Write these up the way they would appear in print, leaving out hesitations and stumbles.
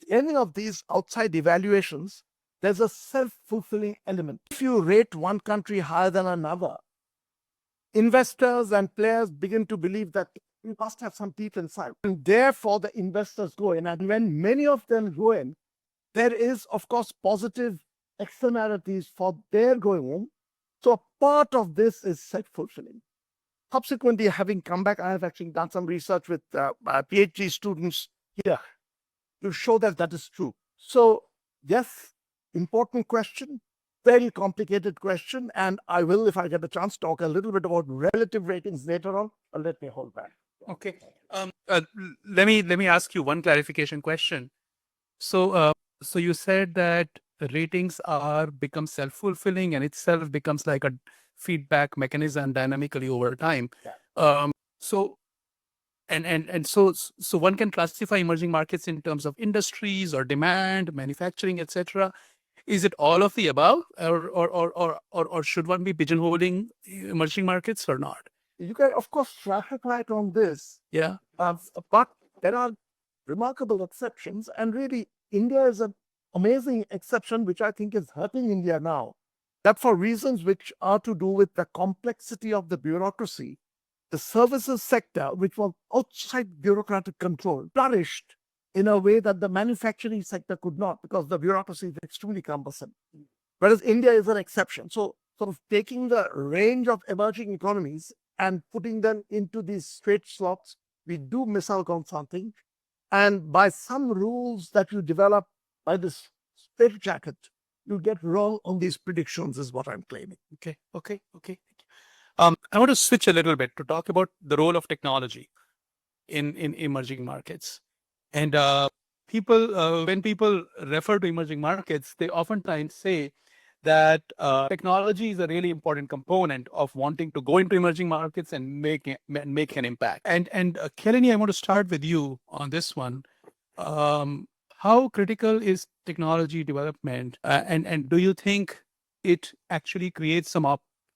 any of these outside evaluations, there's a self-fulfilling element. If you rate one country higher than another, investors and players begin to believe that you must have some teeth inside. And therefore, the investors go in. And when many of them go in, there is, of course, positive externalities for their going in. So part of this is self-fulfilling. Subsequently, having come back, I have actually done some research with PhD students here to show that that is true. So yes, important question, very complicated question. And I will, if I get a chance, talk a little bit about relative ratings later on, but let me hold back. Okay. Let me ask you one clarification question. So you said that ratings are become self-fulfilling and itself becomes like a feedback mechanism dynamically over time. Yeah. So so one can classify emerging markets in terms of industries or demand, manufacturing, etc. Is it all of the above, or should one be pigeonholing emerging markets or not? You can, of course, classify it on this. Yeah. But there are remarkable exceptions. And really, India is an amazing exception, which I think is hurting India now. That for reasons which are to do with the complexity of the bureaucracy, the services sector, which was outside bureaucratic control, flourished in a way that the manufacturing sector could not, because the bureaucracy is extremely cumbersome. Whereas India is an exception. So, sort of taking the range of emerging economies and putting them into these straight slots, we do miss out on something. And by some rules that you develop by this straight jacket, you get wrong on these predictions, is what I'm claiming. Okay. I want to switch a little bit to talk about the role of technology in emerging markets. And when people refer to emerging markets, they oftentimes say that technology is a really important component of wanting to go into emerging markets and make an impact. And Kelly, I want to start with you on this one. How critical is technology development, and do you think it actually creates some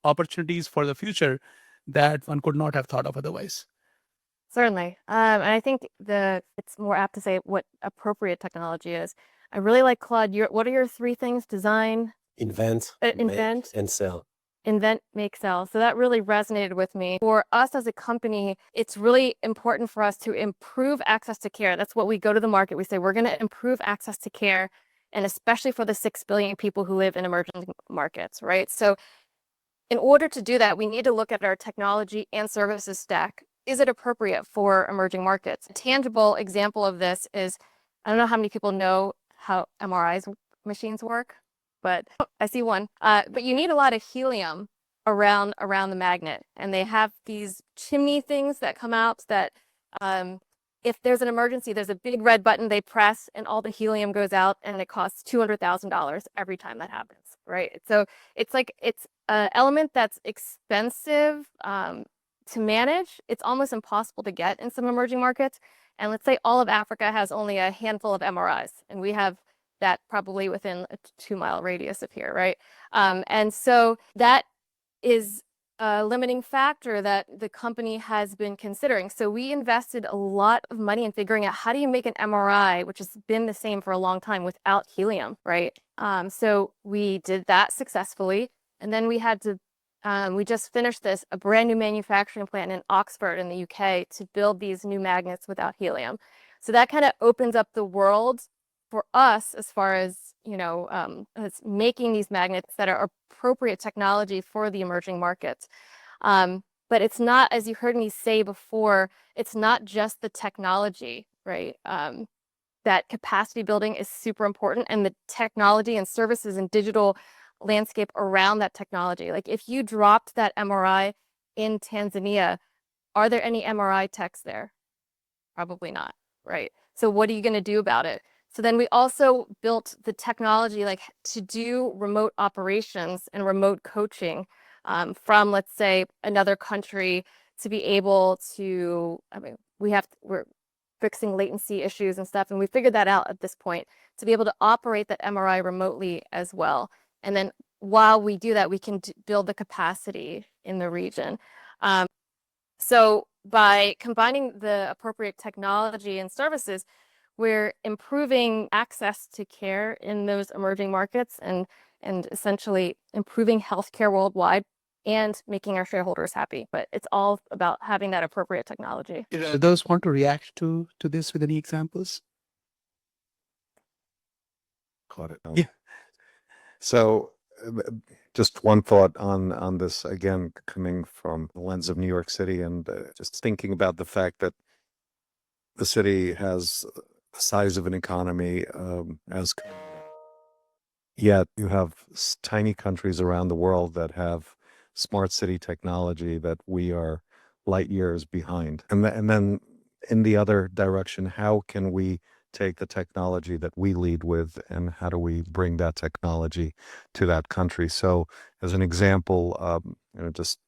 opportunities for the future that one could not have thought of otherwise? Certainly. And I think it's more apt to say what appropriate technology is. I really like, Claude, what are your three things? Design, Invent, invent, and sell. Invent, make, sell. So that really resonated with me. For us as a company, it's really important for us to improve access to care. That's what we go to the market. We say we're going to improve access to care, and especially for the 6 billion people who live in emerging markets, right? So in order to do that, we need to look at our technology and services stack. Is it appropriate for emerging markets? A tangible example of this is, I don't know how many people know how MRI machines work, but I see one. But you need a lot of helium around the magnet, and they have these chimney things that come out that if there's an emergency, there's a big red button they press, and all the helium goes out, and it costs $200,000 every time that happens, right? So it's an element that's expensive to manage. It's almost impossible to get in some emerging markets. And let's say all of Africa has only a handful of MRIs, and we have that probably within a 2-mile radius of here, right? And so that is a limiting factor that the company has been considering. So we invested a lot of money in figuring out how do you make an MRI, which has been the same for a long time, without helium, right? So we did that successfully. And then we had to, we just finished a brand new manufacturing plant in Oxford in the UK to build these new magnets without helium. So that kind of opens up the world for us as far as, as making these magnets that are appropriate technology for the emerging markets. But it's not, as you heard me say before, it's not just the technology, right? That capacity building is super important, and the technology and services and digital landscape around that technology. Like if you dropped that MRI in Tanzania, are there any MRI techs there? Probably not, right? So what are you going to do about it? So then we also built the technology to do remote operations and remote coaching from, let's say, another country to be able to, we're fixing latency issues and stuff, and we figured that out at this point, to be able to operate that MRI remotely as well. And then while we do that, we can build the capacity in the region. So by combining the appropriate technology and services, we're improving access to care in those emerging markets and essentially improving healthcare worldwide and making our shareholders happy. But it's all about having that appropriate technology. Others want to react to this with any examples? Got it. Yeah. So, just one thought on this again, coming from the lens of New York City, and just thinking about the fact that the city has the size of an economy as yet you have tiny countries around the world that have smart city technology that we are light years behind. And then in the other direction, how can we take the technology that we lead with and how do we bring that technology to that country? So as an example, just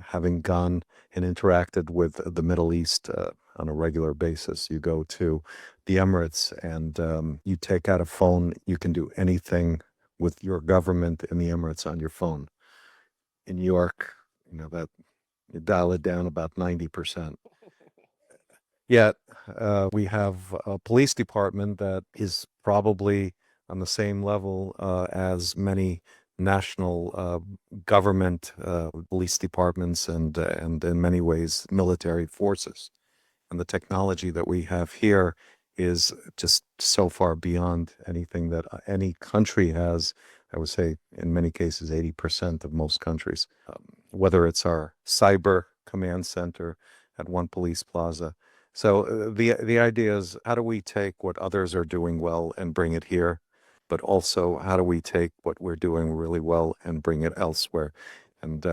having gone and interacted with the Middle East on a regular basis, you go to the Emirates and you take out a phone, you can do anything with your government in the Emirates on your phone. In New York, that you dial it down about 90%. Yet we have a police department that is probably on the same level as many national government police departments and in many ways military forces. And the technology that we have here is just so far beyond anything that any country has. I would say in many cases 80% of most countries, whether it's our cyber command center at one police plaza. So the idea is, how do we take what others are doing well and bring it here, but also how do we take what we're doing really well and bring it elsewhere? And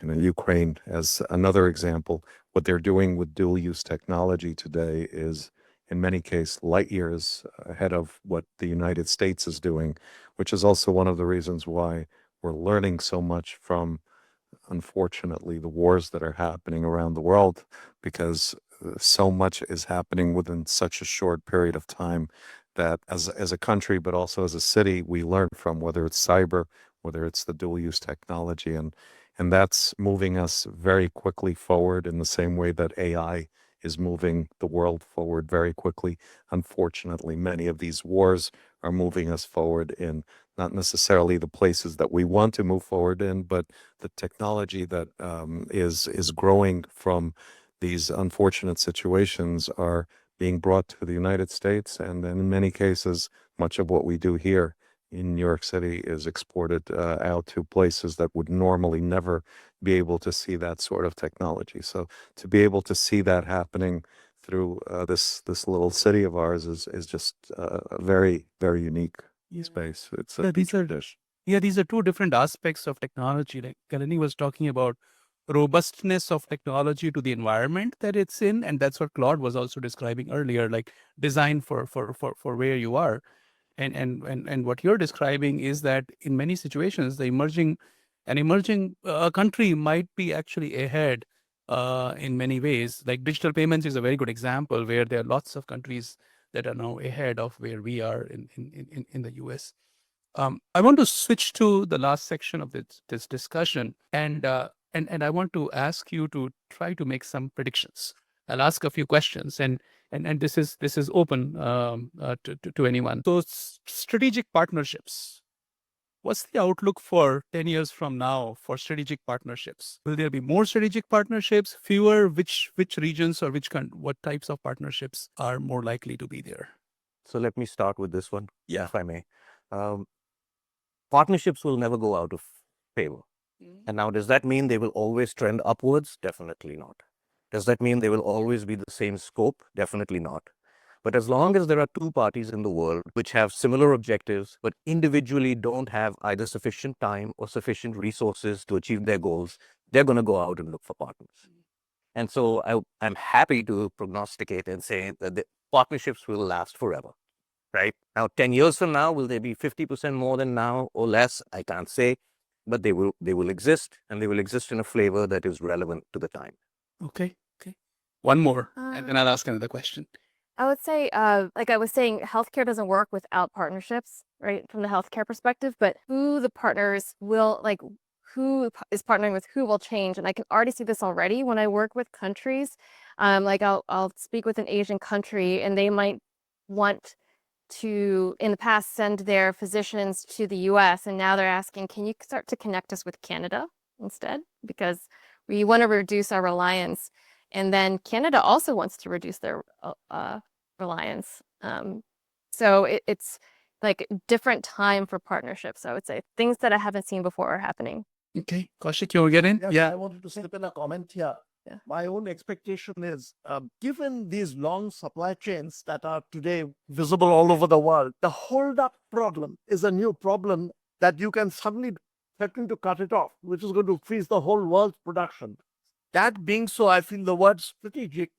Ukraine as another example, what they're doing with dual use technology today is in many cases light years ahead of what the United States is doing, which is also one of the reasons why we're learning so much from, unfortunately, the wars that are happening around the world, because so much is happening within such a short period of time that as a country, but also as a city, we learn from, whether it's cyber, whether it's the dual use technology. And that's moving us very quickly forward in the same way that AI is moving the world forward very quickly. Unfortunately, many of these wars are moving us forward in not necessarily the places that we want to move forward in, but the technology that is growing from these unfortunate situations are being brought to the United States. And then in many cases, much of what we do here in New York City is exported out to places that would normally never be able to see that sort of technology. So to be able to see that happening through this little city of ours is just a very, very unique space. It's these are two different aspects of technology. Like Kalani was talking about robustness of technology to the environment that it's in, and that's what Claude was also describing earlier, like design for where you are. And what you're describing is that in many situations, an emerging country might be actually ahead in many ways. Like digital payments is a very good example where there are lots of countries that are now ahead of where we are in the US. I want to switch to the last section of this discussion, and I want to ask you to try to make some predictions. I'll ask a few questions, and this is open to anyone. So, strategic partnerships. What's the outlook for 10 years from now for strategic partnerships? Will there be more strategic partnerships, fewer? Which regions or what types of partnerships are more likely to be there? So let me start with this one, if I may. Partnerships will never go out of favor. And now, does that mean they will always trend upwards? Definitely not. Does that mean they will always be the same scope? Definitely not. But as long as there are two parties in the world which have similar objectives, but individually don't have either sufficient time or sufficient resources to achieve their goals, they're going to go out and look for partners. And so I'm happy to prognosticate and say that the partnerships will last forever. Right? Now, 10 years from now, will they be 50% more than now or less? I can't say, but they will exist, and they will exist in a flavor that is relevant to the time. Okay. One more, and then I'll ask another question. I would say, like I was saying, healthcare doesn't work without partnerships, right? From the healthcare perspective, but who the partners will, like, who is partnering with who will change. And I can already see this already when I work with countries. Like I'll speak with an Asian country and they might want to, in the past, send their physicians to the US, and now they're asking, can you start to connect us with Canada instead? Because we want to reduce our reliance. And then Canada also wants to reduce their reliance. So it's like different time for partnerships, I would say. Things that I haven't seen before are happening. Okay, Kaushik, you were getting? Yes, Yeah. I wanted to slip in a comment here. Yeah. My own expectation is, given these long supply chains that are today visible all over the world, the hold-up problem is a new problem that you can suddenly threaten to cut it off, which is going to freeze the whole world's production. That being so, I feel the word strategic.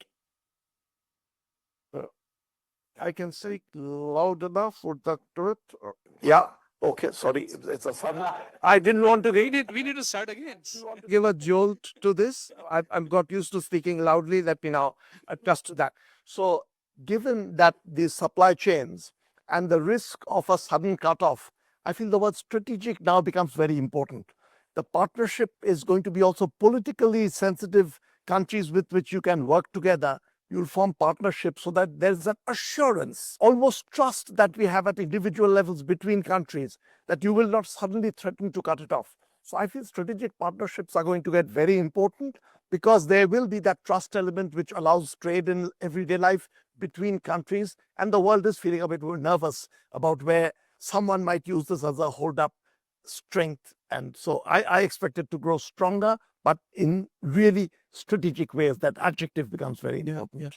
I can say loud enough for that to it. Yeah. Okay. Sorry. It's a fun. I didn't want to read it. We need to start again. Give a jolt to this. I've got used to speaking loudly. Let me now adjust to that. So, given that these supply chains and the risk of a sudden cutoff, I feel the word strategic now becomes very important. The partnership is going to be also politically sensitive countries with which you can work together. You'll form partnerships so that there's an assurance, almost trust that we have at individual levels between countries, that you will not suddenly threaten to cut it off. So I feel strategic partnerships are going to get very important because there will be that trust element which allows trade in everyday life between countries. And the world is feeling a bit more nervous about where someone might use this as a hold up strength. And so I expect it to grow stronger, but in really strategic ways. That adjective becomes very important. Yeah.